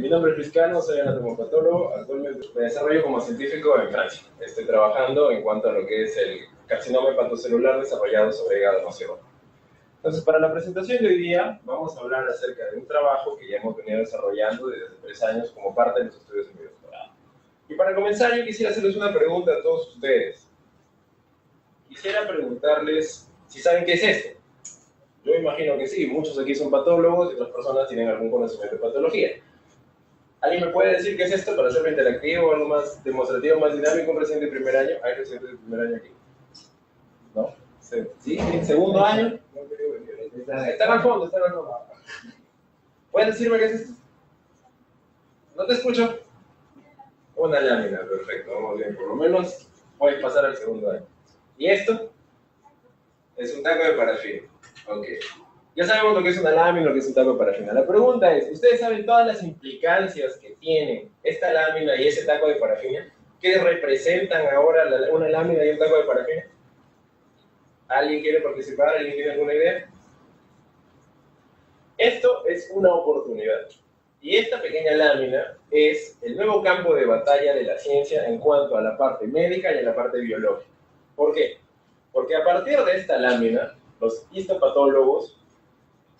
Mi nombre es Luis Cano, soy anatomopatólogo. Actualmente me desarrollo como científico en Francia. Estoy trabajando en cuanto a lo que es el carcinoma hepatocelular desarrollado sobre hígado no cirrótico. Entonces, para la presentación de hoy día, vamos a hablar acerca de un trabajo que ya hemos venido desarrollando desde hace 3 años como parte de los estudios de mi doctorado. Y para comenzar, yo quisiera hacerles una pregunta a todos ustedes. Quisiera preguntarles si saben qué es esto. Yo imagino que sí, muchos aquí son patólogos y otras personas tienen algún conocimiento de patología. ¿Alguien me puede decir qué es esto para hacerlo interactivo, algo más demostrativo, más dinámico? ¿Un residente de primer año? ¿Hay residentes de primer año aquí? ¿No? ¿Sí? ¿Segundo año? Están al fondo, están al fondo. ¿Puedes decirme qué es esto? No te escucho. Una lámina, perfecto, vamos bien. Por lo menos puedes pasar al segundo año. ¿Y esto? Es un taco de parafina. Ok. Ya sabemos lo que es una lámina, lo que es un taco de parafina. La pregunta es, ¿ustedes saben todas las implicancias que tiene esta lámina y ese taco de parafina? ¿Qué representan ahora una lámina y un taco de parafina? ¿Alguien quiere participar? ¿Alguien tiene alguna idea? Esto es una oportunidad. Y esta pequeña lámina es el nuevo campo de batalla de la ciencia en cuanto a la parte médica y a la parte biológica. ¿Por qué? Porque a partir de esta lámina, los histopatólogos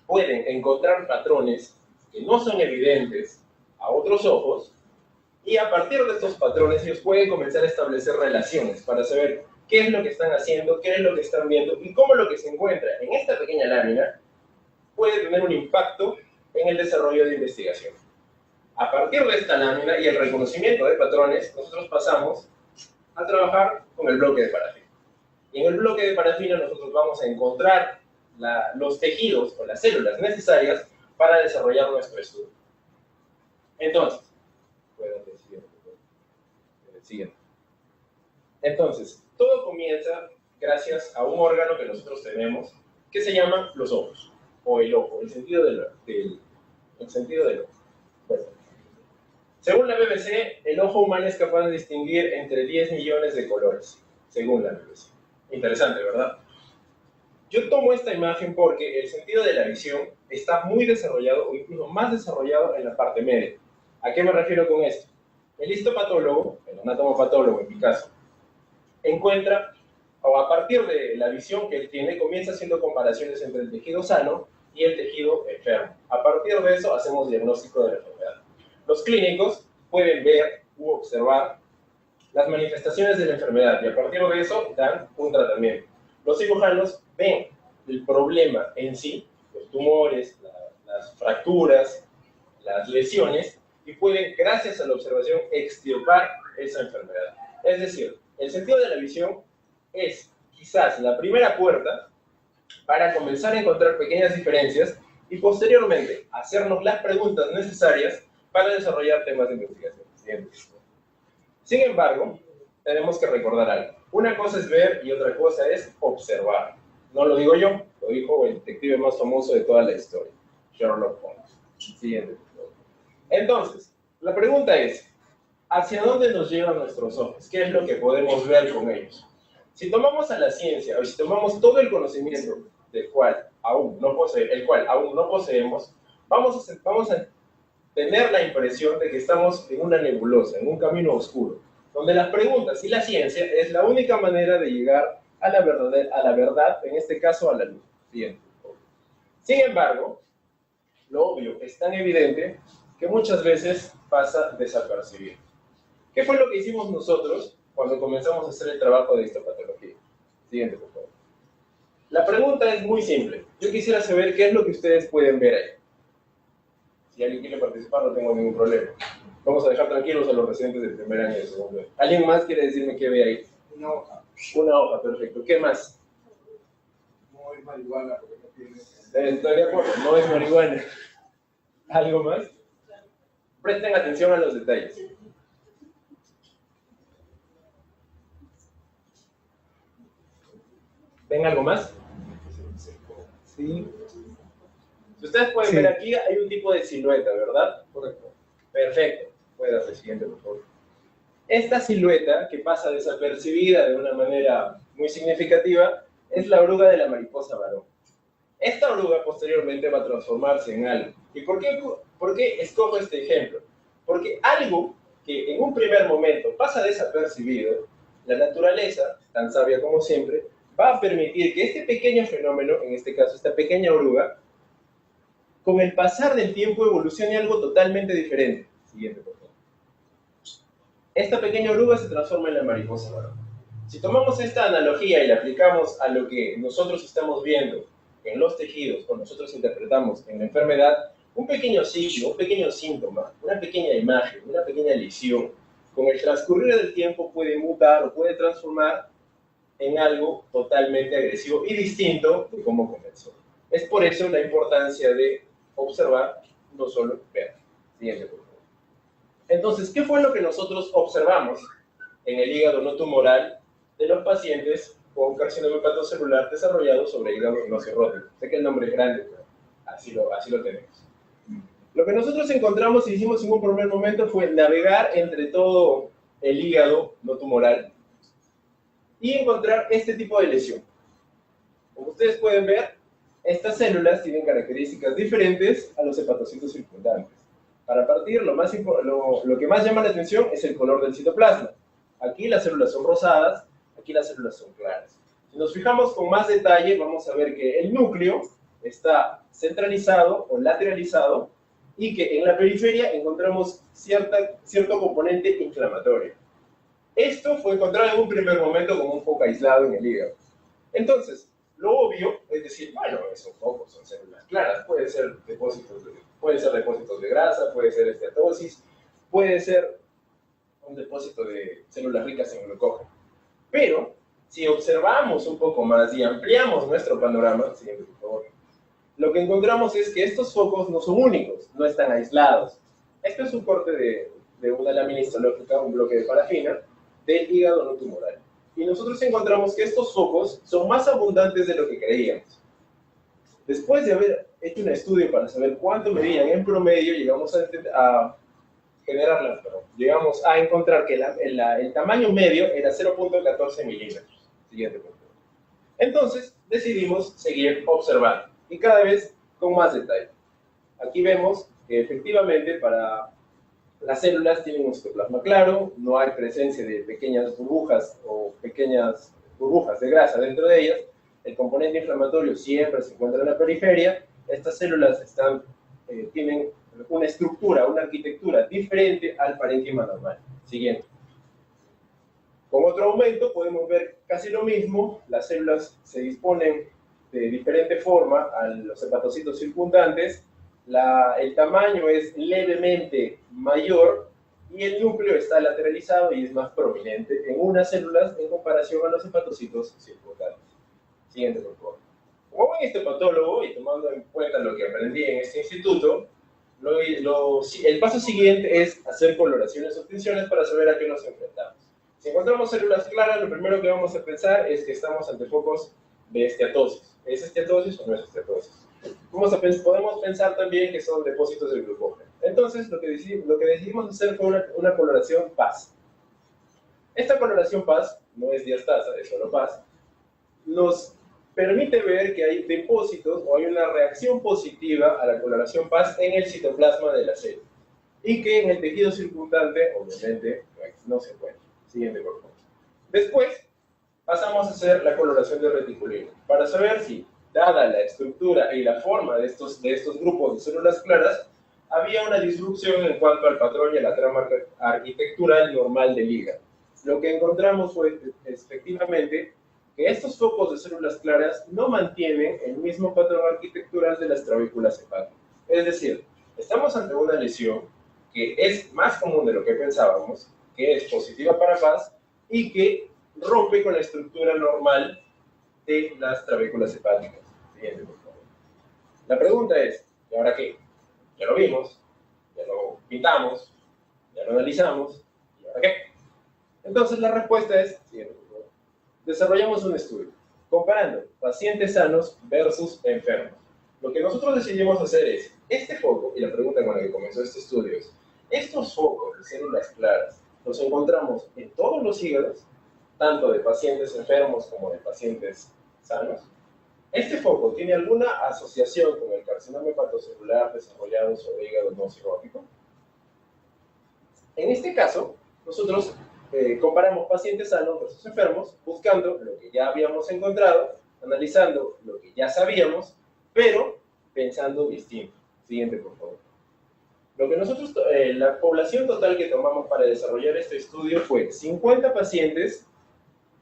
pueden encontrar patrones que no son evidentes a otros ojos, y a partir de estos patrones ellos pueden comenzar a establecer relaciones para saber qué es lo que están haciendo, qué es lo que están viendo y cómo lo que se encuentra en esta pequeña lámina puede tener un impacto en el desarrollo de investigación. A partir de esta lámina y el reconocimiento de patrones, nosotros pasamos a trabajar con el bloque de parafina. Y en el bloque de parafina nosotros vamos a encontrar los tejidos o las células necesarias para desarrollar nuestro estudio. Entonces, Entonces, todo comienza gracias a un órgano que nosotros tenemos que se llama los ojos, o el ojo, el sentido del ojo. Bueno, según la BBC, el ojo humano es capaz de distinguir entre 10 millones de colores, según la BBC. Interesante, ¿verdad? Yo tomo esta imagen porque el sentido de la visión está muy desarrollado, o incluso más desarrollado en la parte médica. ¿A qué me refiero con esto? El histopatólogo, el anatomopatólogo en mi caso, encuentra, o a partir de la visión que él tiene, comienza haciendo comparaciones entre el tejido sano y el tejido enfermo. A partir de eso hacemos diagnóstico de la enfermedad. Los clínicos pueden ver u observar las manifestaciones de la enfermedad y a partir de eso dan un tratamiento. Los cirujanos ven el problema en sí, los tumores, las fracturas, las lesiones, y pueden, gracias a la observación, extirpar esa enfermedad. Es decir, el sentido de la visión es quizás la primera puerta para comenzar a encontrar pequeñas diferencias y posteriormente hacernos las preguntas necesarias para desarrollar temas de investigación. Sin embargo, tenemos que recordar algo. Una cosa es ver y otra cosa es observar. No lo digo yo, lo dijo el detective más famoso de toda la historia, Sherlock Holmes. Siguiente. Entonces, la pregunta es, ¿hacia dónde nos llevan nuestros ojos? ¿Qué es lo que podemos ver con ellos? Si tomamos a la ciencia, o si tomamos todo el conocimiento el cual aún no poseemos, vamos a tener la impresión de que estamos en una nebulosa, en un camino oscuro, donde las preguntas y la ciencia es la única manera de llegar a la verdad, en este caso a la luz. Bien. Sin embargo, lo obvio es tan evidente que muchas veces pasa desapercibido. ¿Qué fue lo que hicimos nosotros cuando comenzamos a hacer el trabajo de histopatología? Siguiente, por favor. La pregunta es muy simple. Yo quisiera saber qué es lo que ustedes pueden ver ahí. Si alguien quiere participar, no tengo ningún problema. Vamos a dejar tranquilos a los residentes del primer año y del segundo año. ¿Alguien más quiere decirme qué ve ahí? Una hoja. Una hoja, perfecto. ¿Qué más? No es marihuana porque no tiene... Estoy de acuerdo, no es marihuana. ¿Algo más? Presten atención a los detalles. ¿Ven algo más? Sí. Si ustedes pueden ver aquí, hay un tipo de silueta, ¿verdad? Correcto. Perfecto. Puede hacer el siguiente, por favor. Esta silueta, que pasa desapercibida de una manera muy significativa, es la oruga de la mariposa varón. Esta oruga posteriormente va a transformarse en algo. ¿Y por qué escojo este ejemplo? Porque algo que en un primer momento pasa desapercibido, la naturaleza, tan sabia como siempre, va a permitir que este pequeño fenómeno, en este caso esta pequeña oruga, con el pasar del tiempo evolucione a algo totalmente diferente. Siguiente, por favor. Esta pequeña oruga se transforma en la mariposa varón. Si tomamos esta analogía y la aplicamos a lo que nosotros estamos viendo en los tejidos o nosotros interpretamos en la enfermedad, un pequeño signo, un pequeño síntoma, una pequeña imagen, una pequeña lesión, con el transcurrir del tiempo puede mutar o puede transformar en algo totalmente agresivo y distinto de cómo comenzó. Es por eso la importancia de observar, no solo ver. Siguiente, por favor. Entonces, ¿qué fue lo que nosotros observamos en el hígado no tumoral de los pacientes con carcinoma hepatocelular desarrollado sobre hígado no cirrótico? Sé que el nombre es grande, pero así lo tenemos. Lo que nosotros encontramos y hicimos en un primer momento fue navegar entre todo el hígado no tumoral y encontrar este tipo de lesión. Como ustedes pueden ver, estas células tienen características diferentes a los hepatocitos circundantes. Para partir, lo que más llama la atención es el color del citoplasma. Aquí las células son rosadas, aquí las células son claras. Si nos fijamos con más detalle, vamos a ver que el núcleo está centralizado o lateralizado y que en la periferia encontramos cierto componente inflamatorio. Esto fue encontrado en un primer momento como un foco aislado en el hígado. Entonces, lo obvio es decir, bueno, esos focos son células claras, pueden ser depósitos de grasa, puede ser esteatosis, puede ser un depósito de células ricas en glucógeno. Pero, si observamos un poco más y ampliamos nuestro panorama, siguiente por favor, lo que encontramos es que estos focos no son únicos, no están aislados. Esto es un corte de una lámina histológica, un bloque de parafina, del hígado no tumoral. Y nosotros encontramos que estos focos son más abundantes de lo que creíamos. Después de haber hecho un estudio para saber cuánto medían en promedio, llegamos a encontrar que el tamaño medio era 0.14 milímetros. Siguiente punto. Entonces, decidimos seguir observando, y cada vez con más detalle. Aquí vemos que efectivamente para las células tienen un citoplasma claro, no hay presencia de pequeñas burbujas o pequeñas burbujas de grasa dentro de ellas, el componente inflamatorio siempre se encuentra en la periferia, estas células tienen una estructura, una arquitectura diferente al parénquima normal. Siguiente. Con otro aumento podemos ver casi lo mismo, las células se disponen de diferente forma a los hepatocitos circundantes, el tamaño es levemente mayor y el núcleo está lateralizado y es más prominente en unas células en comparación a los hepatocitos circundantes. Siguiente, por favor. Como buen histopatólogo y tomando en cuenta lo que aprendí en este instituto, el paso siguiente es hacer coloraciones o tinciones para saber a qué nos enfrentamos. Si encontramos células claras, lo primero que vamos a pensar es que estamos ante focos de esteatosis. ¿Es esteatosis o no es esteatosis? Podemos pensar también que son depósitos de glucógeno. Entonces, lo que decidimos hacer fue una coloración PAS. Esta coloración PAS, no es diastasa, es solo PAS, nos permite ver que hay depósitos o hay una reacción positiva a la coloración PAS en el citoplasma de la célula y que en el tejido circundante, obviamente, no se encuentra. Siguiente, por favor. Después, pasamos a hacer la coloración de reticulina para saber si, dada la estructura y la forma de estos grupos de células claras, había una disrupción en cuanto al patrón y a la trama arquitectural normal del hígado. Lo que encontramos fue, efectivamente, que estos focos de células claras no mantienen el mismo patrón arquitectural de las trabéculas hepáticas. Es decir, estamos ante una lesión que es más común de lo que pensábamos, que es positiva para PAS y que rompe con la estructura normal de las trabéculas hepáticas. Siguiente, por favor. La pregunta es, ¿y ahora qué? Ya lo vimos, ya lo pintamos, ya lo analizamos, ¿y ahora qué? Entonces la respuesta es, siguiente, por favor. Desarrollamos un estudio comparando pacientes sanos versus enfermos. Lo que nosotros decidimos hacer es, este foco, y la pregunta con la que comenzó este estudio es, estos focos de células claras los encontramos en todos los hígados, tanto de pacientes enfermos como de pacientes sanos. ¿Este foco tiene alguna asociación con el carcinoma hepatocelular desarrollado sobre hígado no cirrótico? En este caso, nosotros comparamos pacientes sanos versus enfermos, buscando lo que ya habíamos encontrado, analizando lo que ya sabíamos, pero pensando distinto. Siguiente, por favor. Lo que nosotros, la población total que tomamos para desarrollar este estudio fue 50 pacientes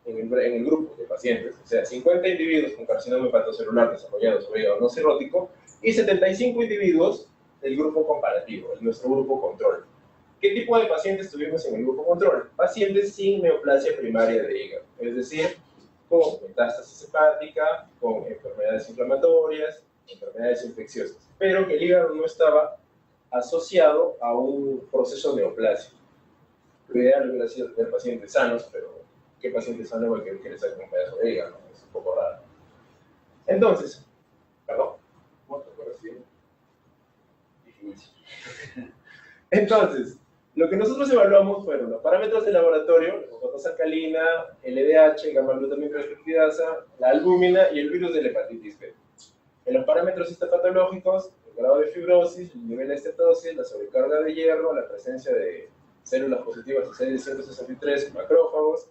en el grupo de pacientes, o sea, 50 individuos con carcinoma hepatocelular desarrollado sobre hígado no cirrótico y 75 individuos del grupo comparativo, nuestro grupo control. ¿Qué tipo de pacientes tuvimos en el grupo control? Pacientes sin neoplasia primaria de hígado, es decir, con metástasis hepática, con enfermedades inflamatorias, enfermedades infecciosas, pero que el hígado no estaba asociado a un proceso neoplásico. Lo ideal hubiera sido tener pacientes sanos, pero ¿qué paciente sano va a querer sacar un pedazo de hígado? Es un poco raro. Entonces, perdón, ¿cuánto recién? Entonces, lo que nosotros evaluamos fueron los parámetros de laboratorio, la fosfato alcalina, LDH, gamma-glutamina transcriptidasa, la albúmina y el virus de la hepatitis B. En los parámetros histopatológicos, el grado de fibrosis, el nivel de estetosis, la sobrecarga de hierro, la presencia de células positivas de CD163 macrófagos,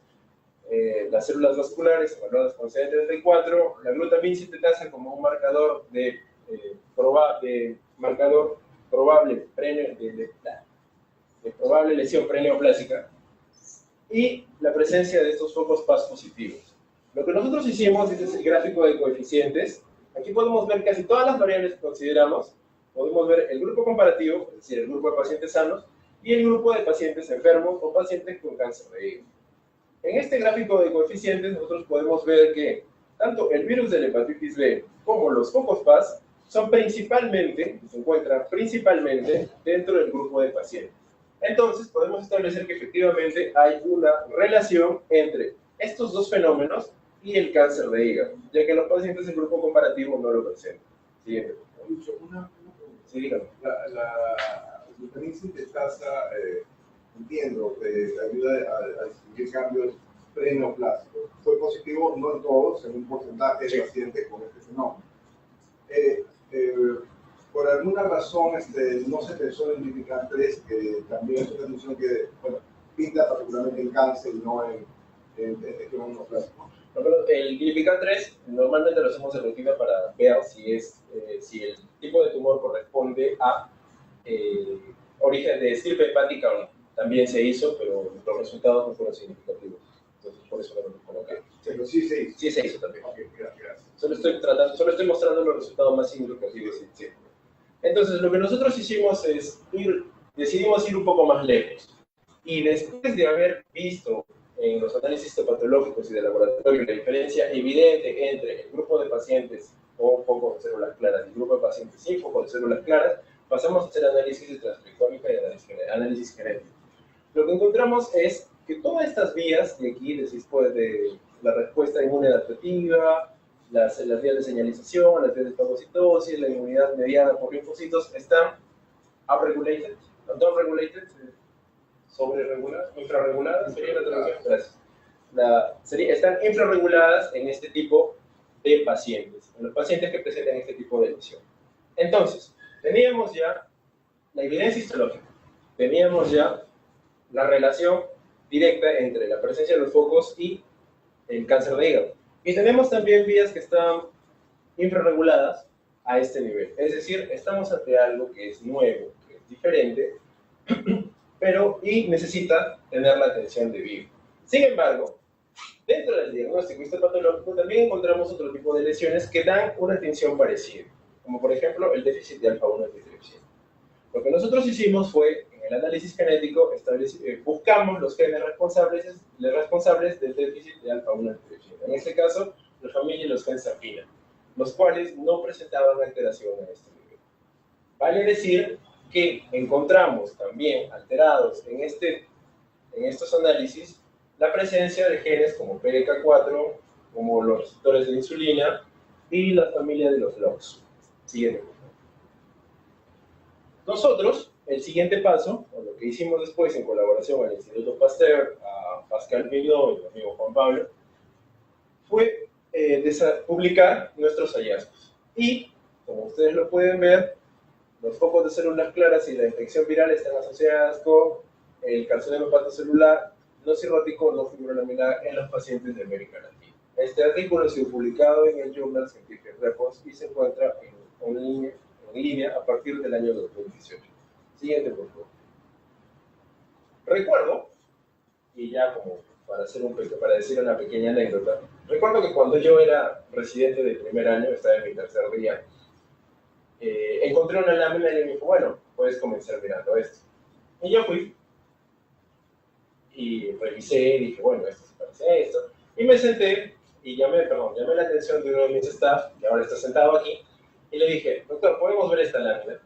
las células vasculares evaluadas con CD34, la glutamina sintetasa como un marcador de probable probable lesión preneoplásica y la presencia de estos focos PAS positivos. Lo que nosotros hicimos, este es el gráfico de coeficientes. Aquí podemos ver casi todas las variables que consideramos. Podemos ver el grupo comparativo, es decir, el grupo de pacientes sanos, y el grupo de pacientes enfermos o pacientes con cáncer de hígado. En este gráfico de coeficientes nosotros podemos ver que tanto el virus de la hepatitis B como los focos PAS son principalmente, se encuentran principalmente dentro del grupo de pacientes. Entonces podemos establecer que efectivamente hay una relación entre estos dos fenómenos y el cáncer de hígado, ya que los pacientes del grupo comparativo no lo presentan. Siguiente. Una pregunta. Sí, dígame. La glutamina sintetasa, entiendo, ayuda a distinguir cambios preneoplásicos. Fue positivo, no en todos, en un porcentaje de pacientes con este fenómeno. Por alguna razón no se pensó en el GLPK3, que también es una condición que, bueno, pinta particularmente en cáncer y no en este fenómeno plástico. El GLPK3 normalmente lo hacemos en rutina para ver si el tipo de tumor corresponde a origen de estirpe hepática o no. También se hizo, pero los resultados no fueron significativos. Entonces, por eso no lo coloqué. Pero sí se hizo. Sí se hizo también. Ok, gracias. Solo estoy mostrando los resultados más significativos. Sí. Entonces, lo que nosotros hicimos es decidimos ir un poco más lejos. Y después de haber visto en los análisis histopatológicos y de laboratorio la diferencia evidente entre el grupo de pacientes con foco de células claras y el grupo de pacientes sin foco de células claras, pasamos a hacer análisis de transcriptómica y análisis genético. Lo que encontramos es que todas estas vías de aquí, de la respuesta inmune adaptativa, las vías de señalización, las vías de fagocitosis, la inmunidad mediada por linfocitos, están upregulated, no downregulated, sobrereguladas, infrarreguladas, sería la traducción, gracias. Están infrarreguladas en este tipo de pacientes, en los pacientes que presentan este tipo de lesión. Entonces, teníamos ya la evidencia histológica, teníamos ya la relación directa entre la presencia de los focos y el cáncer de hígado. Y tenemos también vías que están infrarreguladas a este nivel. Es decir, estamos ante algo que es nuevo, que es diferente, y necesita tener la atención debida. Sin embargo, dentro del diagnóstico histopatológico también encontramos otro tipo de lesiones que dan una atención parecida, como por ejemplo el déficit de alfa-1 antitripsina. Lo que nosotros hicimos fue, en el análisis genético, buscamos los genes responsables del déficit de alfa-1 antitripsina. En este caso, la familia y los genes afina, los cuales no presentaban alteración en este nivel. Vale decir que encontramos también alterados en estos análisis la presencia de genes como PLK4, como los receptores de insulina y la familia de los LOX. Siguiente. Nosotros, el siguiente paso, o lo que hicimos después en colaboración con el Instituto Pasteur, a Pascal Milot y mi amigo Juan Pablo, fue publicar nuestros hallazgos. Y, como ustedes lo pueden ver, los focos de células claras y la infección viral están asociadas con el carcinoma hepatocelular no cirrótico no fibrolaminar en los pacientes de América Latina. Este artículo ha sido publicado en el Journal Scientific Reports y se encuentra en línea a partir del año 2018. Siguiente, por favor. Recuerdo, y ya como para decir una pequeña anécdota, recuerdo que cuando yo era residente de primer año, estaba en mi tercer día, encontré una lámina y me dijo, bueno, puedes comenzar mirando esto. Y yo fui, y revisé, y dije, bueno, esto se parece a esto, y me senté, y llamé la atención de uno de mis staff, que ahora está sentado aquí, y le dije, doctor, ¿podemos ver esta lámina?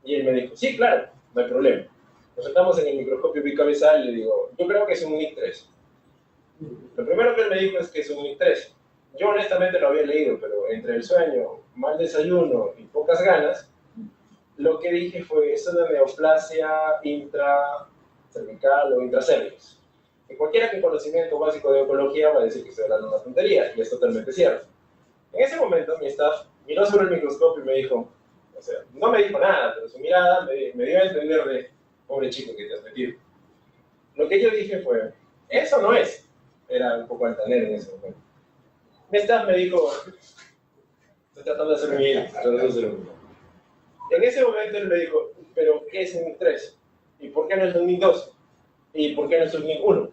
Y él me dijo, sí, claro, no hay problema. Nos sentamos en el microscopio bicabezal y le digo, yo creo que es un UNIC3. Lo primero que él me dijo es que es un UNIC3. Yo honestamente lo había leído, pero entre el sueño, mal desayuno y pocas ganas, lo que dije fue, es una neoplasia intracervical o intracervix. Y cualquiera con conocimiento básico de oncología va a decir que estoy hablando una tontería, y es totalmente cierto. En ese momento mi staff miró sobre el microscopio y me dijo, o sea, no me dijo nada, pero su mirada me dio a entender de, pobre chico que te has metido. Lo que yo dije fue, eso no es. Era un poco altanero en ese momento. Mi staff me dijo, estoy tratando de hacer un hilo. En ese momento él me dijo, pero ¿qué es un NIC3? ¿Y por qué no es un NIC2? ¿Y por qué no es un NIC1?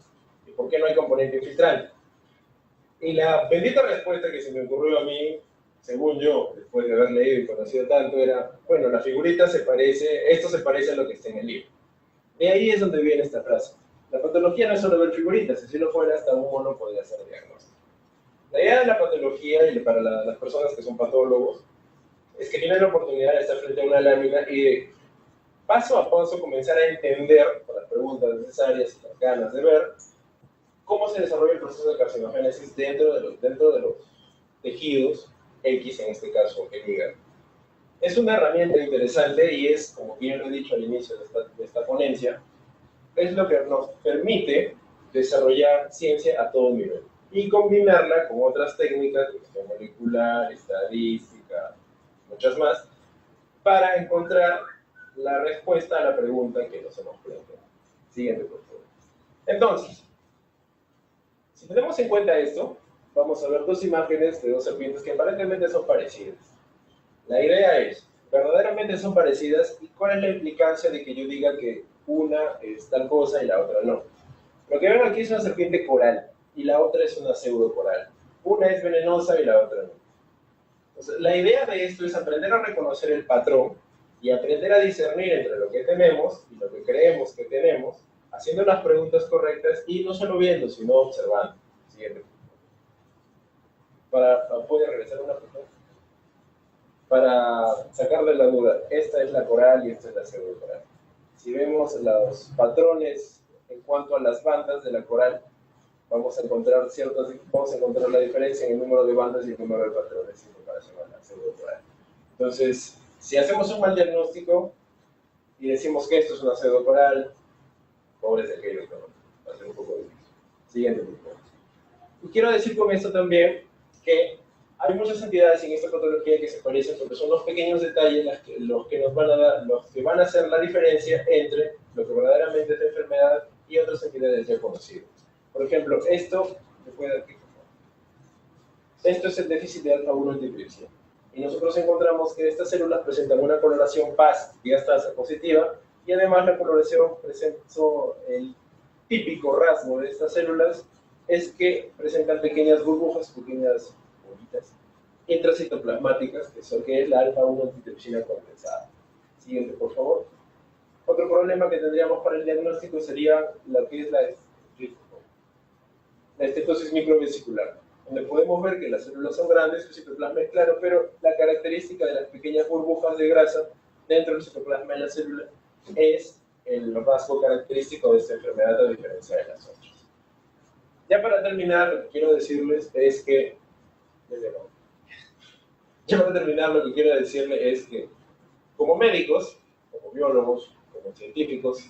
¿Y por qué no hay componente infiltrante? Y la bendita respuesta que se me ocurrió a mí, según yo, después de haber leído y conocido tanto, era, bueno, la figurita esto se parece a lo que está en el libro. De ahí es donde viene esta frase. La patología no es solo ver figuritas, si lo fuera, hasta un mono podría hacer diagnóstico. La idea de la patología, y para las personas que son patólogos, es que tienen la oportunidad de estar frente a una lámina y de paso a paso comenzar a entender, con las preguntas necesarias y las ganas de ver, cómo se desarrolla el proceso de carcinogénesis dentro de los tejidos, X en este caso el hígado. Es una herramienta interesante y es, como bien lo he dicho al inicio de esta ponencia, es lo que nos permite desarrollar ciencia a todo nivel y combinarla con otras técnicas, cuestión molecular, estadística, muchas más, para encontrar la respuesta a la pregunta que nos hemos planteado. Siguiente, por favor. Entonces, si tenemos en cuenta esto, vamos a ver dos imágenes de dos serpientes que aparentemente son parecidas. La idea es, ¿verdaderamente son parecidas? ¿Y cuál es la implicancia de que yo diga que una es tal cosa y la otra no? Lo que ven aquí es una serpiente coral y la otra es una pseudo coral. Una es venenosa y la otra no. Entonces, la idea de esto es aprender a reconocer el patrón y aprender a discernir entre lo que tenemos y lo que creemos que tenemos, haciendo las preguntas correctas y no solo viendo, sino observando. Siguiente. ¿Puede regresar una pregunta? Para sacarle la duda, esta es la coral y esta es la pseudo coral. Si vemos los patrones en cuanto a las bandas de la coral, vamos a encontrar la diferencia en el número de bandas y el número de patrones en comparación a la pseudo coral. Entonces, si hacemos un mal diagnóstico y decimos que esto es una pseudo coral, pobres de aquellos, ¿no? Va a ser un poco difícil. Siguiente, por favor. Y quiero decir con esto también que hay muchas entidades en esta patología que se parecen porque son los pequeños detalles los que van a hacer la diferencia entre lo que verdaderamente es la enfermedad y otras entidades ya conocidas. Por ejemplo, esto es el déficit de alfa-1 antitripsina. Y nosotros encontramos que estas células presentan una coloración PAS, diastasa positiva, y además la coloración el típico rasgo de estas células es que presentan pequeñas burbujas, pequeñas bolitas intracitoplasmáticas, que es la alfa-1 antitripsina condensada. Siguiente, por favor. Otro problema que tendríamos para el diagnóstico sería lo que es la estetosis microvesicular, donde podemos ver que las células son grandes, el citoplasma es claro, pero la característica de las pequeñas burbujas de grasa dentro del citoplasma de la célula es el rasgo característico de esta enfermedad a diferencia de las otras. Ya para terminar, lo que quiero decirles es que como médicos, como biólogos, como científicos,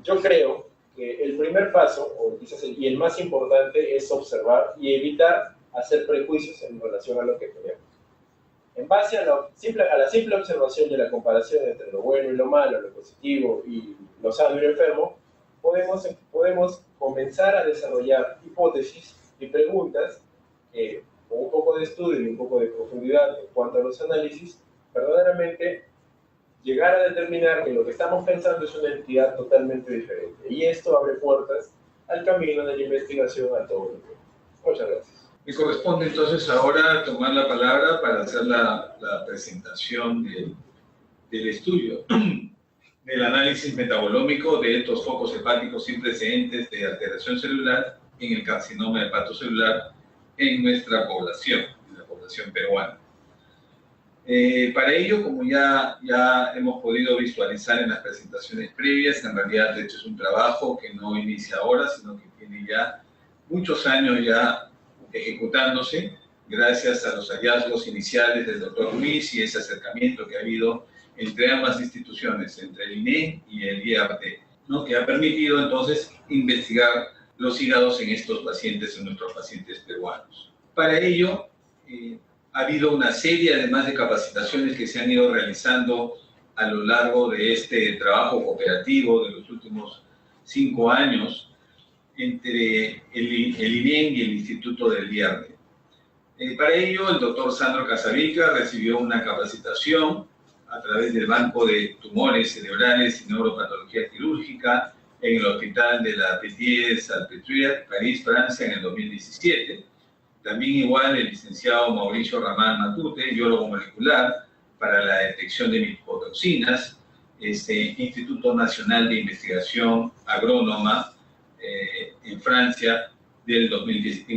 yo creo que el primer paso, o quizás el más importante, es observar y evitar hacer prejuicios en relación a lo que tenemos. En base a la simple observación de la comparación entre lo bueno y lo malo, lo positivo y lo sano y lo enfermo, podemos comenzar a desarrollar hipótesis y preguntas que, con un poco de estudio y un poco de profundidad en cuanto a los análisis, verdaderamente llegar a determinar que lo que estamos pensando es una entidad totalmente diferente. Y esto abre puertas al camino de la investigación a todo nivel. Muchas gracias. Me corresponde entonces ahora tomar la palabra para hacer la presentación del estudio del análisis metabolómico de estos focos hepáticos sin precedentes de alteración celular en el carcinoma hepatocelular en nuestra población, en la población peruana. Para ello, como ya hemos podido visualizar en las presentaciones previas, en realidad este es un trabajo que no inicia ahora, sino que tiene ya muchos años ya ejecutándose, gracias a los hallazgos iniciales del Dr. Ruiz y ese acercamiento que ha habido entre ambas instituciones, entre el INE y el IARD, ¿no? Que ha permitido entonces investigar los hígados en estos pacientes, en nuestros pacientes peruanos. Para ello, ha habido una serie además de capacitaciones que se han ido realizando a lo largo de este trabajo cooperativo de los últimos 5 años entre el INEM y el Instituto del IARD. Para ello, el doctor Sandro Casavilca recibió una capacitación a través del Banco de Tumores Cerebrales y Neuropatología Quirúrgica en el Hospital de la Pitié-Salpêtrière, París, Francia, en el 2017. También igual el licenciado Mauricio Ramal Matute, biólogo molecular para la detección de micotoxinas, Instituto Nacional de Investigación Agrónoma en Francia en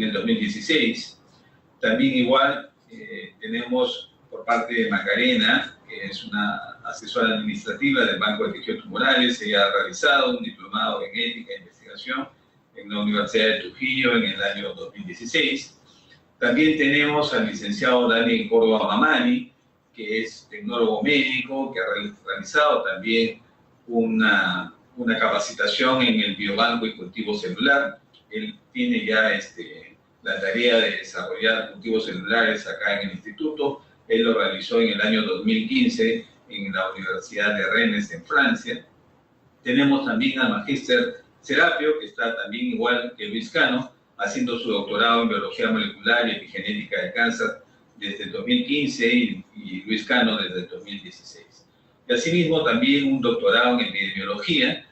el 2016. También igual tenemos por parte de Macarena, que es una asesora administrativa del Banco de Tejidos Tumorales. Ella ha realizado un diplomado en ética e investigación en la Universidad de Trujillo en el año 2016. También tenemos al licenciado Dani Córdoba Mamani, que es tecnólogo médico, que ha realizado también una capacitación en el biobanco y cultivo celular. Él tiene ya la tarea de desarrollar cultivos celulares acá en el instituto. Él lo realizó en el año 2015 en la Universidad de Rennes, en Francia. Tenemos también al magíster Serapio, que está también igual que Luis Cano, haciendo su doctorado en biología molecular y epigenética de cáncer desde el 2015 y Luis Cano desde el 2016. Y asimismo también un doctorado en epidemiología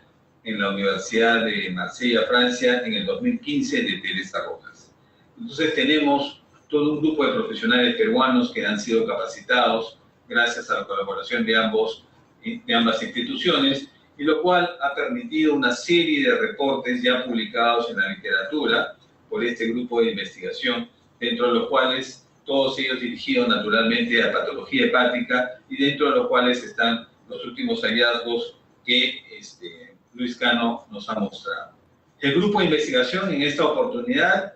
en la Universidad de Marsella, Francia, en el 2015 de Teresa Rojas. Entonces tenemos todo un grupo de profesionales peruanos que han sido capacitados gracias a la colaboración de ambas instituciones, y lo cual ha permitido una serie de reportes ya publicados en la literatura por este grupo de investigación, dentro de los cuales todos ellos dirigidos naturalmente a patología hepática y dentro de los cuales están los últimos hallazgos que Luis Cano nos ha mostrado. El grupo de investigación en esta oportunidad,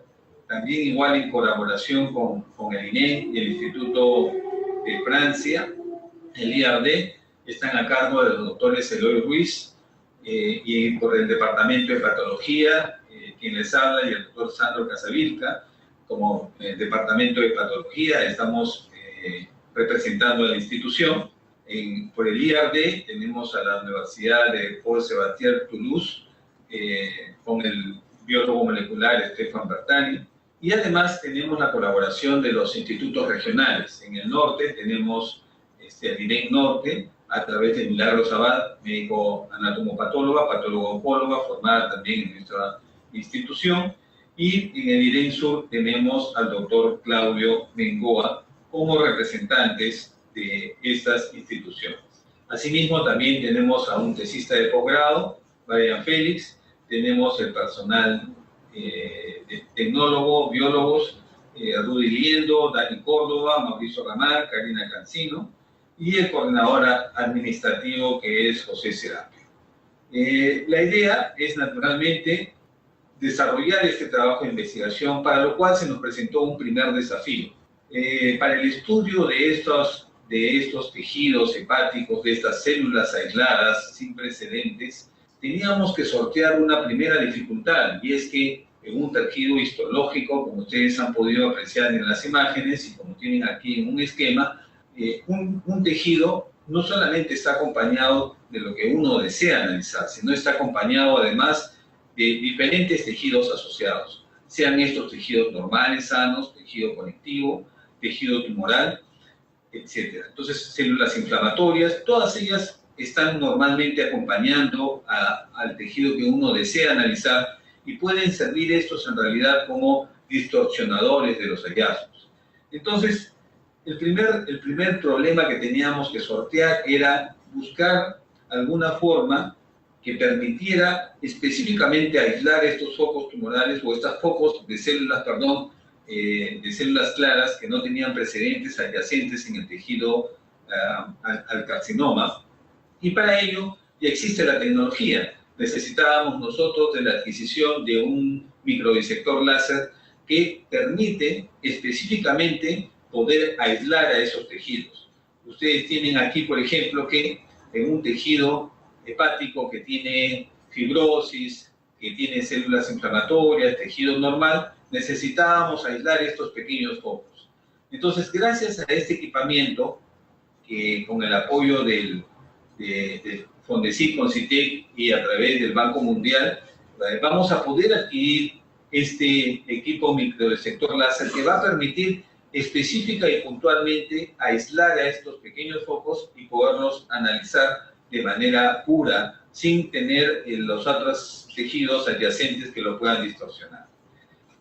también igual en colaboración con el INE y el Instituto de Francia, el IARD, están a cargo de los doctores Eloy Ruiz y por el Departamento de Patología, quien les habla, y el doctor Sandro Casavilca. Como Departamento de Patología estamos representando a la institución. Por el IARD tenemos a la Universidad de Paul Sabatier Toulouse, con el biólogo molecular Stefan Bertani, y además tenemos la colaboración de los institutos regionales. En el norte tenemos el INEM Norte, a través de Milagros Abad, médico anatomopatóloga, patólogo-oncóloga, formada también en nuestra institución, y en el INEM Sur tenemos al doctor Claudio Bengoa como representantes de estas instituciones. Asimismo, también tenemos a un tesista de posgrado, Brian Félix, tenemos el personal de tecnólogo, biólogos, Rudy Liendo, Dani Córdoba, Mauricio Ramar, Karina Cancino, y el coordinador administrativo, que es José Serapio. La idea es naturalmente desarrollar este trabajo de investigación, para lo cual se nos presentó un primer desafío. Para el estudio de estos tejidos hepáticos, de estas células aisladas sin precedentes, teníamos que sortear una primera dificultad, y es que en un tejido histológico, como ustedes han podido apreciar en las imágenes y como tienen aquí en un esquema, un tejido no solamente está acompañado de lo que uno desea analizar, sino está acompañado además de diferentes tejidos asociados, sean estos tejidos normales, sanos, tejido conectivo, tejido tumoral, etc. Entonces, células inflamatorias, todas ellas están normalmente acompañando al tejido que uno desea analizar y pueden servir estos en realidad como distorsionadores de los hallazgos. Entonces, el primer problema que teníamos que sortear era buscar alguna forma que permitiera específicamente aislar estos focos tumorales o estos focos de células, de células claras que no tenían precedentes adyacentes en el tejido al carcinoma. Y para ello ya existe la tecnología. Necesitábamos nosotros de la adquisición de un microdisector láser que permite específicamente poder aislar a esos tejidos. Ustedes tienen aquí, por ejemplo, que en un tejido hepático que tiene fibrosis, que tiene células inflamatorias, tejido normal, necesitábamos aislar estos pequeños focos. Entonces, gracias a este equipamiento, que con el apoyo de Fondesit, Concitec y a través del Banco Mundial, vamos a poder adquirir este equipo microdisector láser que va a permitir específica y puntualmente aislar a estos pequeños focos y poderlos analizar de manera pura, sin tener los otros tejidos adyacentes que lo puedan distorsionar.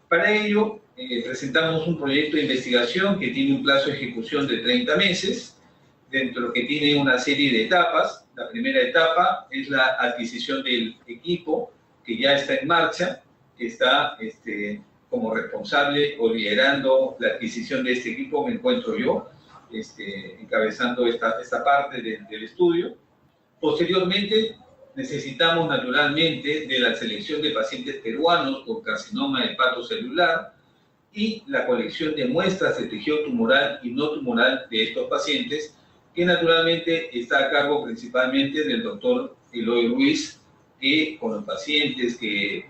Para ello, presentamos un proyecto de investigación que tiene un plazo de ejecución de 30 meses, dentro que tiene una serie de etapas. La primera etapa es la adquisición del equipo, que ya está en marcha, que está como responsable o liderando la adquisición de este equipo, me encuentro yo, encabezando esta parte del estudio. Posteriormente, necesitamos naturalmente de la selección de pacientes peruanos con carcinoma hepatocelular y la colección de muestras de tejido tumoral y no tumoral de estos pacientes, que naturalmente está a cargo principalmente del doctor Eloy Ruiz, que con los pacientes que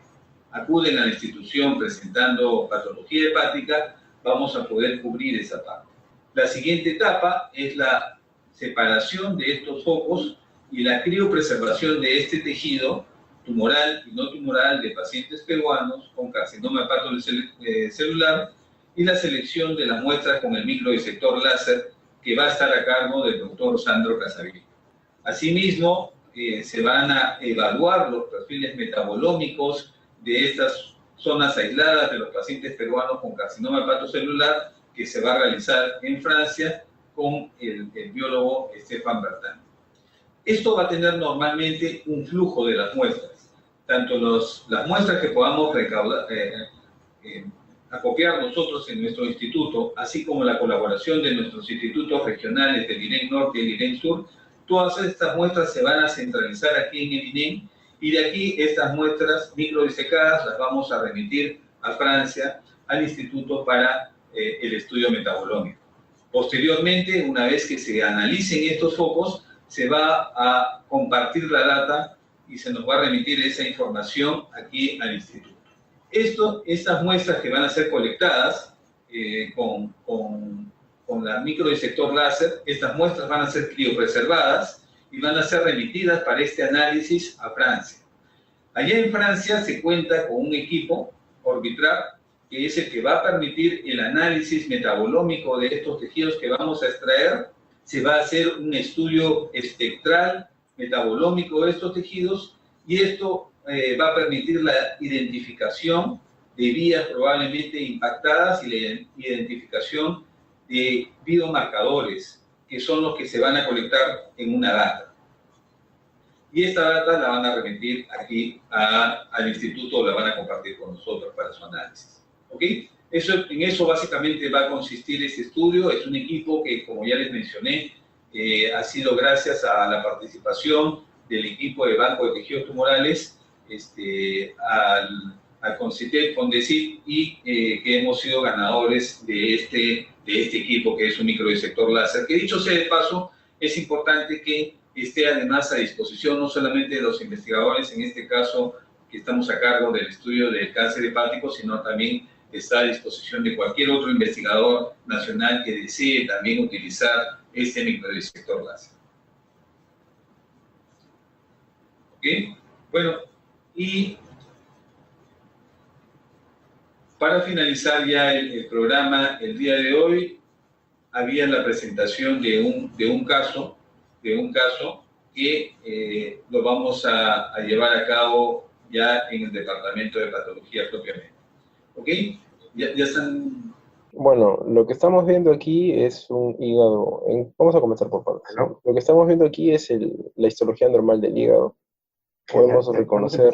acuden a la institución presentando patología hepática, vamos a poder cubrir esa parte. La siguiente etapa es la separación de estos focos y la criopreservación de este tejido tumoral y no tumoral de pacientes peruanos con carcinoma hepatocelular y la selección de las muestras con el microdisector láser que va a estar a cargo del doctor Sandro Casavillo. Asimismo, se van a evaluar los perfiles metabolómicos de estas zonas aisladas de los pacientes peruanos con carcinoma hepatocelular que se va a realizar en Francia con el biólogo Stéphane Bertin. Esto va a tener normalmente un flujo de las muestras, tanto las muestras que podamos acopiar nosotros en nuestro instituto, así como la colaboración de nuestros institutos regionales del INEM Norte y el INEM Sur. Todas estas muestras se van a centralizar aquí en el INEM y de aquí estas muestras microdisecadas las vamos a remitir a Francia, al instituto para el estudio metabolómico. Posteriormente, una vez que se analicen estos focos, se va a compartir la data y se nos va a remitir esa información aquí al instituto. Estas muestras que van a ser colectadas con la microdisector láser, estas muestras van a ser criopreservadas y van a ser remitidas para este análisis a Francia. Allá en Francia se cuenta con un equipo Orbitrar, que es el que va a permitir el análisis metabolómico de estos tejidos que vamos a extraer. Se va a hacer un estudio espectral metabolómico de estos tejidos y esto va a permitir la identificación de vías probablemente impactadas y la identificación de biomarcadores, que son los que se van a colectar en una data. Y esta data la van a remitir aquí al instituto, la van a compartir con nosotros para su análisis. ¿Ok? En eso básicamente va a consistir este estudio. Es un equipo que, como ya les mencioné, ha sido gracias a la participación del equipo de Banco de Tejidos Tumorales, al Concitec, Fondesit, y que hemos sido ganadores de este equipo, que es un microdisector láser, que dicho sea de paso, es importante que esté además a disposición no solamente de los investigadores, en este caso que estamos a cargo del estudio del cáncer hepático, sino también está a disposición de cualquier otro investigador nacional que desee también utilizar este microdisector láser. ¿Ok? Bueno, y para finalizar ya el programa el día de hoy, había la presentación de un caso que lo vamos a llevar a cabo ya en el departamento de patología propiamente. ¿Ok? Ya están. Bueno, lo que estamos viendo aquí es un hígado. Vamos a comenzar por partes, ¿no? Lo que estamos viendo aquí es la histología normal del hígado. Podemos reconocer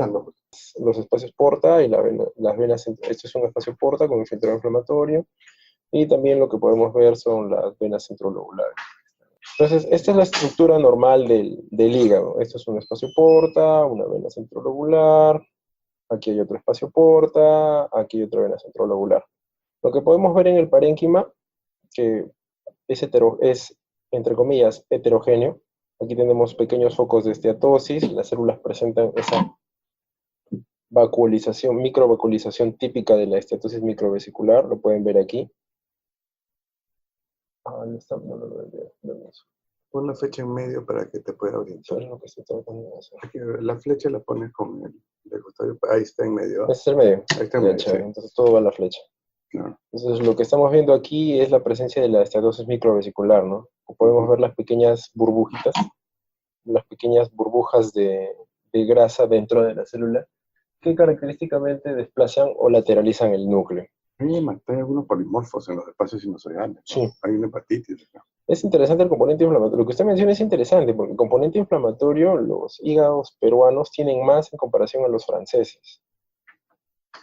los espacios porta y las venas. Esto es un espacio porta con un filtro inflamatorio. Y también lo que podemos ver son las venas centrolobulares. Entonces, esta es la estructura normal del hígado. Esto es un espacio porta, una vena centrolobular. Aquí hay otro espacio porta, aquí hay otra vena centrolobular. Lo que podemos ver en el parénquima, que es, entre comillas, heterogéneo. Aquí tenemos pequeños focos de esteatosis, las células presentan esa vacuolización, microvacuolización típica de la esteatosis microvesicular, lo pueden ver aquí. No lo veo bien. Pon la flecha en medio para que te pueda orientar. Eso es lo que estoy tratando de hacer. La flecha la pones con el costado. Ahí está en medio. Ese es el medio. Ahí está en Ya, medio, chévere. sí. Entonces todo va a la flecha. Claro. Entonces lo que estamos viendo aquí es la presencia de la esteatosis microvesicular, ¿no? Podemos ver las pequeñas burbujitas, las pequeñas burbujas de grasa dentro de la célula que característicamente desplazan o lateralizan el núcleo. Hay algunos polimorfos en los espacios sinusoidales, ¿no? Sí. Hay una hepatitis, ¿no? Es interesante el componente inflamatorio. Lo que usted menciona es interesante, porque el componente inflamatorio, los hígados peruanos tienen más en comparación a los franceses.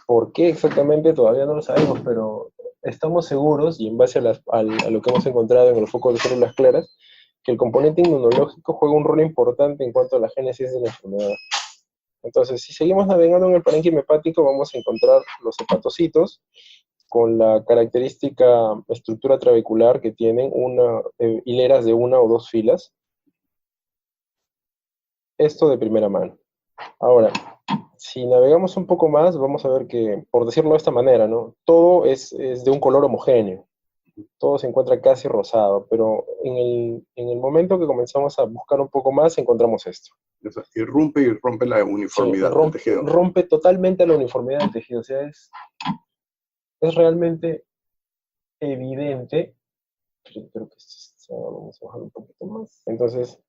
¿Por qué exactamente? Todavía no lo sabemos, pero estamos seguros, y en base a lo que hemos encontrado en los focos de células claras, que el componente inmunológico juega un rol importante en cuanto a la génesis de la enfermedad. Entonces, si seguimos navegando en el parénquima hepático, vamos a encontrar los hepatocitos, con la característica estructura trabecular que tienen hileras de una o dos filas. Esto de primera mano. Ahora, si navegamos un poco más, vamos a ver que, por decirlo de esta manera, ¿no? Todo es de un color homogéneo. Todo se encuentra casi rosado, pero en el momento que comenzamos a buscar un poco más, encontramos esto. Irrumpe la uniformidad del tejido. Rompe totalmente la uniformidad del tejido. O sea, es realmente evidente. Yo creo que vamos a bajar un poquito más. Entonces,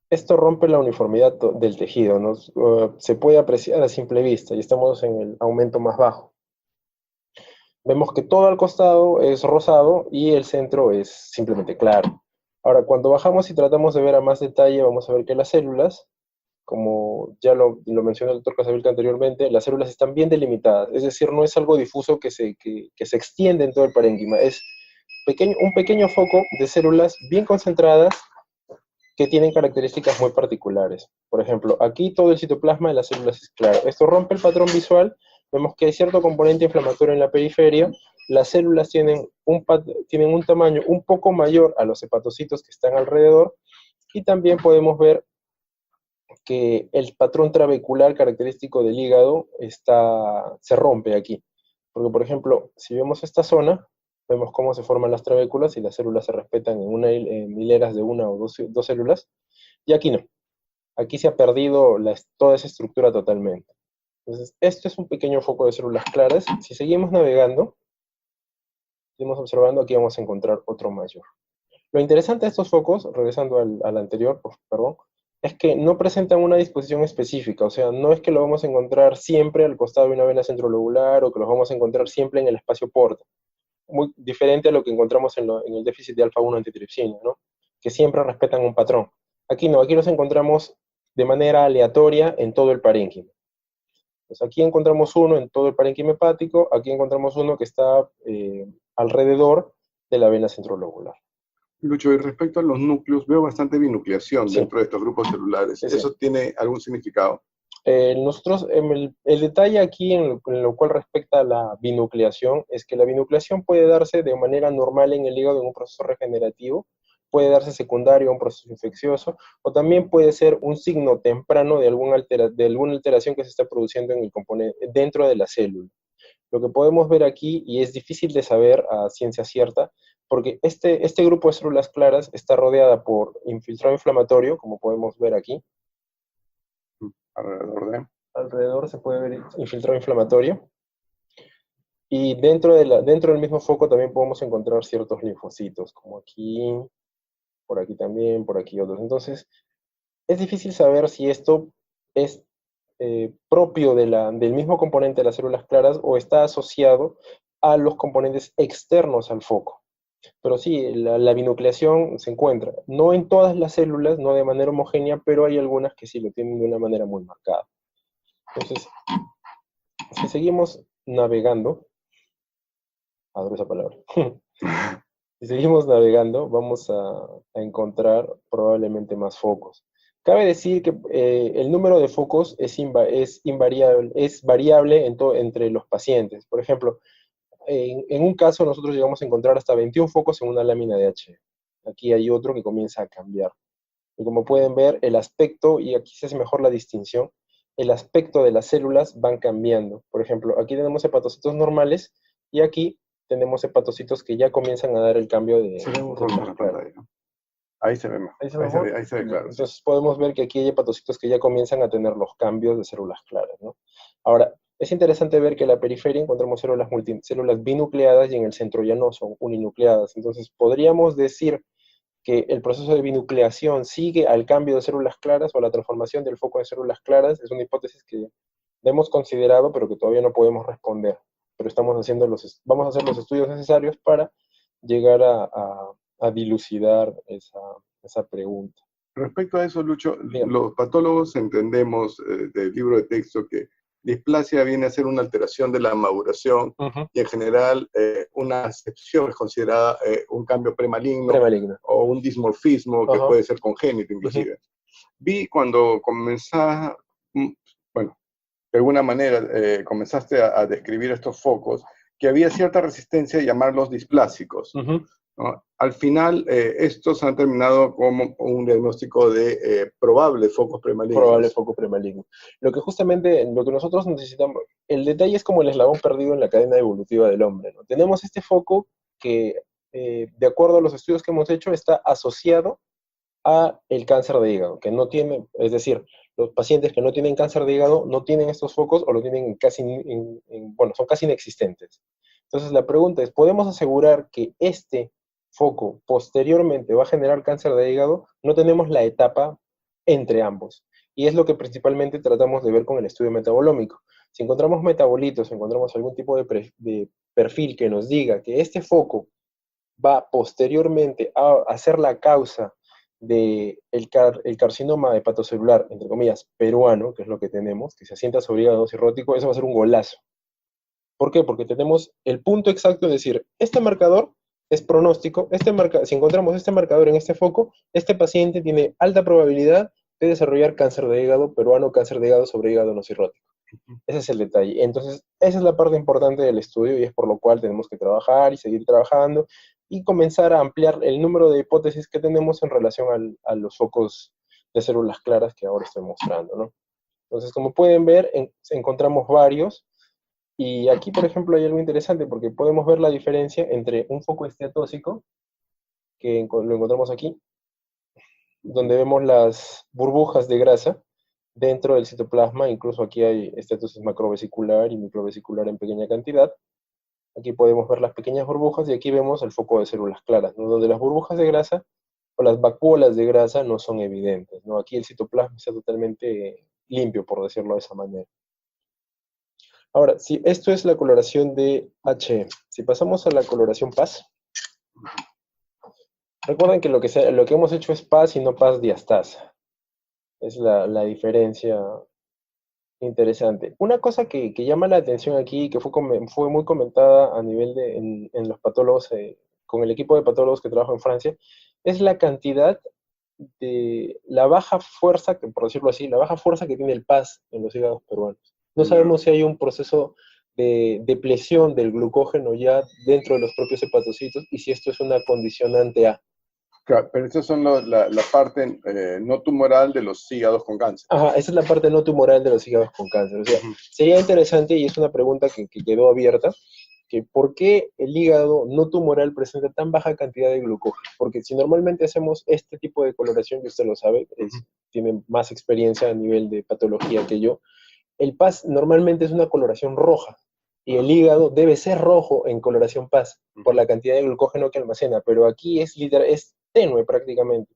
esto rompe la uniformidad del tejido, ¿no? Se puede apreciar a simple vista y estamos en el aumento más bajo. Vemos que todo al costado es rosado y el centro es simplemente claro. Ahora, cuando bajamos y tratamos de ver a más detalle, vamos a ver que las células, como ya lo mencionó el doctor Casavilca anteriormente, las células están bien delimitadas, es decir, no es algo difuso que se extiende en todo el parénquima, es un pequeño foco de células bien concentradas que tienen características muy particulares. Por ejemplo, aquí todo el citoplasma de las células es claro. Esto rompe el patrón visual, vemos que hay cierto componente inflamatorio en la periferia, las células tienen un tamaño un poco mayor a los hepatocitos que están alrededor, y también podemos ver que el patrón trabecular característico del hígado se rompe aquí. Porque, por ejemplo, si vemos esta zona, vemos cómo se forman las trabéculas y las células se respetan en hileras de una o dos células, y aquí no. Aquí se ha perdido toda esa estructura totalmente. Entonces, esto es un pequeño foco de células claras. Si seguimos navegando, seguimos observando, aquí vamos a encontrar otro mayor. Lo interesante de estos focos, regresando al anterior, perdón, es que no presentan una disposición específica, o sea, no es que lo vamos a encontrar siempre al costado de una vena centrolobular o que los vamos a encontrar siempre en el espacio porta. Muy diferente a lo que encontramos en el déficit de alfa-1 antitripsina, ¿no? Que siempre respetan un patrón. Aquí no, aquí los encontramos de manera aleatoria en todo el parénquima. Pues aquí encontramos uno en todo el parénquima hepático, aquí encontramos uno que está alrededor de la vena centrolobular. Lucho, y respecto a los núcleos, veo bastante binucleación Sí. dentro de estos grupos celulares. Sí, sí. ¿Eso tiene algún significado? Nosotros, el detalle aquí en lo cual respecta a la binucleación es que la binucleación puede darse de manera normal en el hígado en un proceso regenerativo, puede darse secundario a un proceso infeccioso, o también puede ser un signo temprano de alguna alteración que se está produciendo en el componente, dentro de la célula. Lo que podemos ver aquí, y es difícil de saber a ciencia cierta, porque este grupo de células claras está rodeada por infiltrado inflamatorio, como podemos ver aquí, alrededor se puede ver infiltrado inflamatorio. Y dentro del mismo foco también podemos encontrar ciertos linfocitos, como aquí, por aquí también, por aquí otros. Entonces, es difícil saber si esto es propio del mismo componente de las células claras o está asociado a los componentes externos al foco. Pero sí, la binucleación se encuentra, no en todas las células, no de manera homogénea, pero hay algunas que sí lo tienen de una manera muy marcada. Entonces, si seguimos navegando, adoro esa palabra, si seguimos navegando, vamos a encontrar probablemente más focos. Cabe decir que el número de focos es variable entre los pacientes. Por ejemplo, en un caso nosotros llegamos a encontrar hasta 21 focos en una lámina de H. Aquí hay otro que comienza a cambiar. Y como pueden ver, el aspecto, y aquí se hace mejor la distinción, el aspecto de las células van cambiando. Por ejemplo, aquí tenemos hepatocitos normales y aquí tenemos hepatocitos que ya comienzan a dar el cambio de... Se ve mejor en la pantalla, ¿no? Ahí se ve mejor. Ahí se ve claro. Entonces podemos ver que aquí hay hepatocitos que ya comienzan a tener los cambios de células claras, ¿no? Ahora, es interesante ver que en la periferia encontramos células binucleadas y en el centro ya no, son uninucleadas. Entonces podríamos decir que el proceso de binucleación sigue al cambio de células claras o a la transformación del foco en células claras. Es una hipótesis que hemos considerado, pero que todavía no podemos responder. Pero vamos a hacer los estudios necesarios para llegar a dilucidar esa pregunta. Respecto a eso, Lucho, Bien. los patólogos entendemos del libro de texto que displasia viene a ser una alteración de la maduración y en general una excepción es considerada un cambio premaligno o un dismorfismo que puede ser congénito inclusive. Vi cuando comenzaste, bueno, de alguna manera comenzaste a describir estos focos, que había cierta resistencia a llamarlos displásicos. ¿No? Al final, estos han terminado como un diagnóstico de probables focos premalignos. Probable foco premaligno. Lo que nosotros necesitamos, el detalle es como el eslabón perdido en la cadena evolutiva del hombre, ¿no? Tenemos este foco que, de acuerdo a los estudios que hemos hecho, está asociado a el cáncer de hígado, que no tiene, es decir, los pacientes que no tienen cáncer de hígado no tienen estos focos o lo tienen bueno, son casi inexistentes. Entonces la pregunta es, ¿podemos asegurar que este foco posteriormente va a generar cáncer de hígado? No tenemos la etapa entre ambos. Y es lo que principalmente tratamos de ver con el estudio metabolómico. Si encontramos metabolitos, encontramos algún tipo de perfil que nos diga que este foco va posteriormente a ser la causa del carcinoma hepatocelular, entre comillas, peruano, que es lo que tenemos, que se asienta sobre hígado cirrótico, eso va a ser un golazo. ¿Por qué? Porque tenemos el punto exacto de decir, este marcador es pronóstico, si encontramos este marcador en este foco, este paciente tiene alta probabilidad de desarrollar cáncer de hígado peruano, cáncer de hígado sobre hígado no cirrótico. Ese es el detalle. Entonces, esa es la parte importante del estudio y es por lo cual tenemos que trabajar y seguir trabajando y comenzar a ampliar el número de hipótesis que tenemos en relación a los focos de células claras que ahora estoy mostrando, ¿no? Entonces, como pueden ver, encontramos varios. Y aquí, por ejemplo, hay algo interesante porque podemos ver la diferencia entre un foco esteatóxico, que lo encontramos aquí, donde vemos las burbujas de grasa dentro del citoplasma. Incluso aquí hay esteatosis macrovesicular y microvesicular en pequeña cantidad. Aquí podemos ver las pequeñas burbujas y aquí vemos el foco de células claras, ¿no? Donde las burbujas de grasa o las vacuolas de grasa no son evidentes, ¿no? Aquí el citoplasma está totalmente limpio, por decirlo de esa manera. Ahora, si esto es la coloración de HE, si pasamos a la coloración PAS, recuerden que lo que hemos hecho es PAS y no PAS diastasa. Es la diferencia interesante. Una cosa que llama la atención aquí, que fue muy comentada a nivel en los patólogos, con el equipo de patólogos que trabajo en Francia, es la cantidad de la baja fuerza, que por decirlo así, la baja fuerza que tiene el PAS en los hígados peruanos. No sabemos si hay un proceso de depresión del glucógeno ya dentro de los propios hepatocitos y si esto es una condicionante A. Claro, pero esa son la parte no tumoral de los hígados con cáncer. Ajá, esa es la parte no tumoral de los hígados con cáncer. O sea, sería interesante, y es una pregunta que quedó abierta, que ¿por qué el hígado no tumoral presenta tan baja cantidad de glucógeno? Porque si normalmente hacemos este tipo de coloración, que usted lo sabe, tiene más experiencia a nivel de patología que yo, el PAS normalmente es una coloración roja, y el hígado debe ser rojo en coloración PAS, por la cantidad de glucógeno que almacena, pero aquí es tenue prácticamente.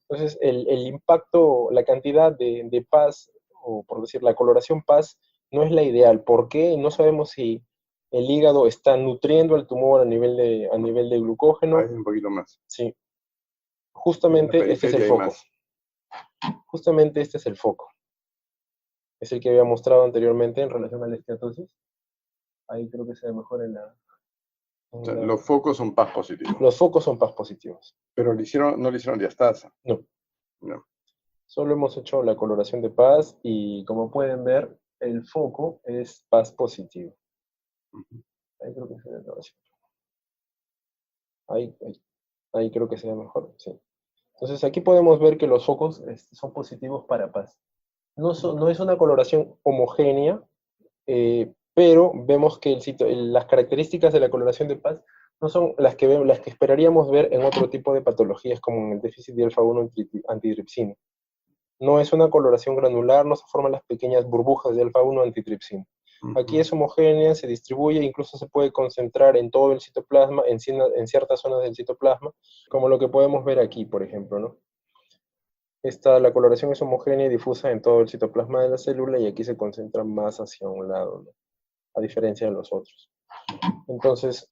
Entonces, el impacto, la cantidad de PAS, o por decir, la coloración PAS, no es la ideal. ¿Por qué? No sabemos si el hígado está nutriendo al tumor a nivel de glucógeno. Hay un poquito más. Sí. Justamente este es el foco. Justamente este es el foco. Es el que había mostrado anteriormente en relación a la esteatosis. Ahí creo que se ve mejor en la... O sea, los focos son PAS positivos. Los focos son PAS positivos. Pero no le hicieron diastasa. No. No. Solo hemos hecho la coloración de PAS y, como pueden ver, el foco es PAS positivo. Ahí creo que se ve mejor. Ahí creo que se ve mejor, sí. Entonces aquí podemos ver que los focos son positivos para PAS. No es una coloración homogénea, pero vemos que las características de la coloración de PAS no son las que esperaríamos ver en otro tipo de patologías, como en el déficit de alfa-1 antitripsina. No es una coloración granular, no se forman las pequeñas burbujas de alfa-1 antitripsina. Aquí es homogénea, se distribuye, incluso se puede concentrar en todo el citoplasma, en ciertas zonas del citoplasma, como lo que podemos ver aquí, por ejemplo, ¿no? La coloración es homogénea y difusa en todo el citoplasma de la célula, y aquí se concentra más hacia un lado, ¿no? A diferencia de los otros. Entonces,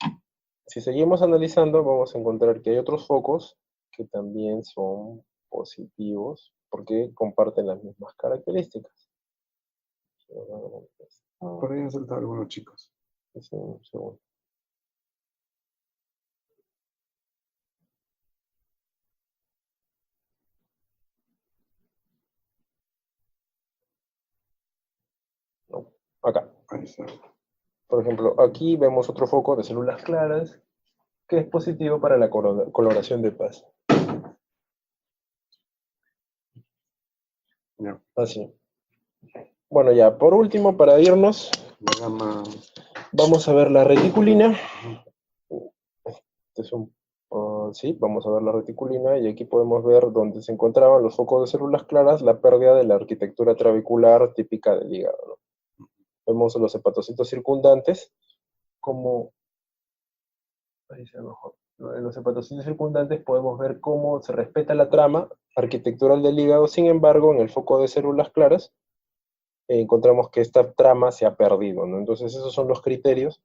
si seguimos analizando, vamos a encontrar que hay otros focos que también son positivos, porque comparten las mismas características. Por ahí han saltado algunos chicos. Sí, un segundo. No, acá. Ahí está. Por ejemplo, aquí vemos otro foco de células claras que es positivo para la coloración de PAS. Ya. Así. Bueno, ya, por último, para irnos, vamos a ver la reticulina. Sí, vamos a ver la reticulina, y aquí podemos ver dónde se encontraban los focos de células claras, la pérdida de la arquitectura trabecular típica del hígado, ¿no? Vemos los hepatocitos circundantes, como... Ahí se ve mejor. En los hepatocitos circundantes podemos ver cómo se respeta la trama arquitectural del hígado. Sin embargo, en el foco de células claras, encontramos que esta trama se ha perdido, ¿no? Entonces esos son los criterios,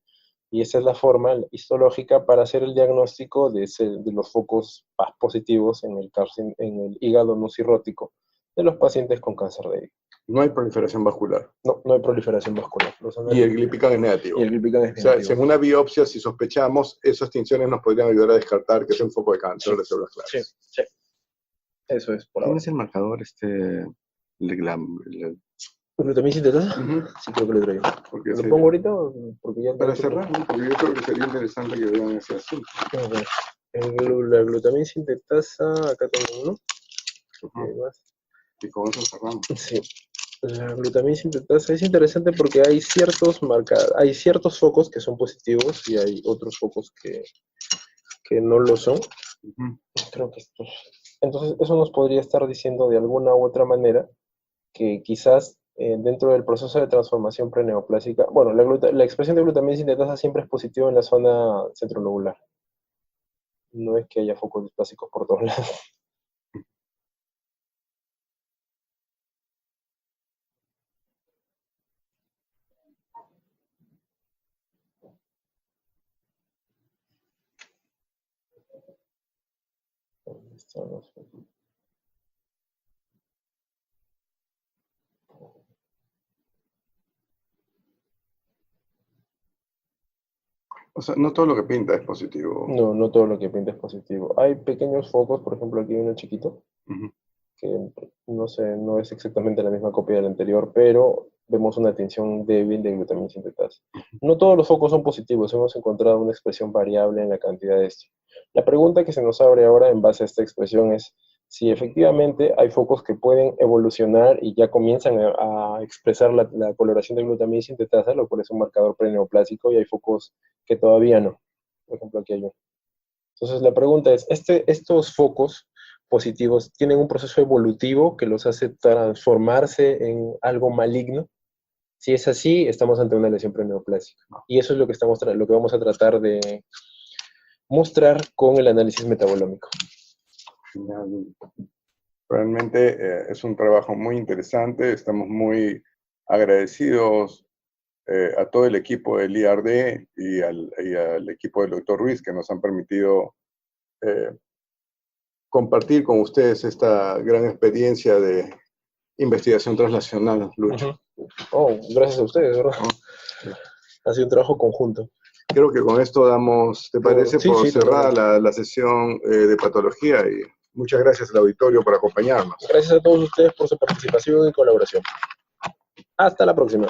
y esa es la forma histológica para hacer el diagnóstico de los focos PAS positivos en el hígado no cirrótico de los pacientes con cáncer de hígado. No hay proliferación vascular. No hay proliferación vascular. Y el Glypican es negativo. Y el Glypican es negativo. O sea, negativo. según una biopsia, si sospechamos, esas tinciones nos podrían ayudar a descartar que es un foco de cáncer de células claras. Sí, sí. Eso es por ahora. ¿Quién es el marcador ¿Glutamina sintetasa? Sí, creo que lo traigo. ¿Lo pongo ahorita? Porque ya para cerrar, porque yo creo que sería interesante que vean ese asunto. La glutamina sintetasa, acá tengo uno. Y con eso cerramos. Sí. La glutamina sintetasa es interesante porque hay ciertos focos que son positivos y hay otros focos que no lo son. Creo que estos. Entonces, eso nos podría estar diciendo de alguna u otra manera que quizás dentro del proceso de transformación preneoplásica, bueno, la expresión de glutamina sintetasa siempre es positiva en la zona centrolobular. No es que haya focos displásicos por todos lados. ¿Dónde están los focos? O sea, no todo lo que pinta es positivo. No todo lo que pinta es positivo. Hay pequeños focos, por ejemplo, aquí hay uno chiquito, que no sé, no es exactamente la misma copia del anterior, pero vemos una tensión débil de glutamina sintetasa. No todos los focos son positivos, hemos encontrado una expresión variable en la cantidad de esto. La pregunta que se nos abre ahora en base a esta expresión es si efectivamente hay focos que pueden evolucionar y ya comienzan a expresar la coloración de glutamina sintetasa, lo cual es un marcador preneoplásico, y hay focos que todavía no. Por ejemplo, aquí hay uno. Entonces la pregunta es, ¿estos focos positivos tienen un proceso evolutivo que los hace transformarse en algo maligno? Si es así, estamos ante una lesión preneoplásica. Y eso es lo que vamos a tratar de mostrar con el análisis metabolómico. Realmente es un trabajo muy interesante. Estamos muy agradecidos a todo el equipo del IRD y al equipo del Dr. Ruiz, que nos han permitido compartir con ustedes esta gran experiencia de investigación translacional, Lucho. Oh, gracias a ustedes, ¿verdad? Ha sido un trabajo conjunto. Creo que con esto damos, ¿te parece? Sí, por sí, cerrada la sesión de patología, y muchas gracias al auditorio por acompañarnos. Gracias a todos ustedes por su participación y colaboración. Hasta la próxima.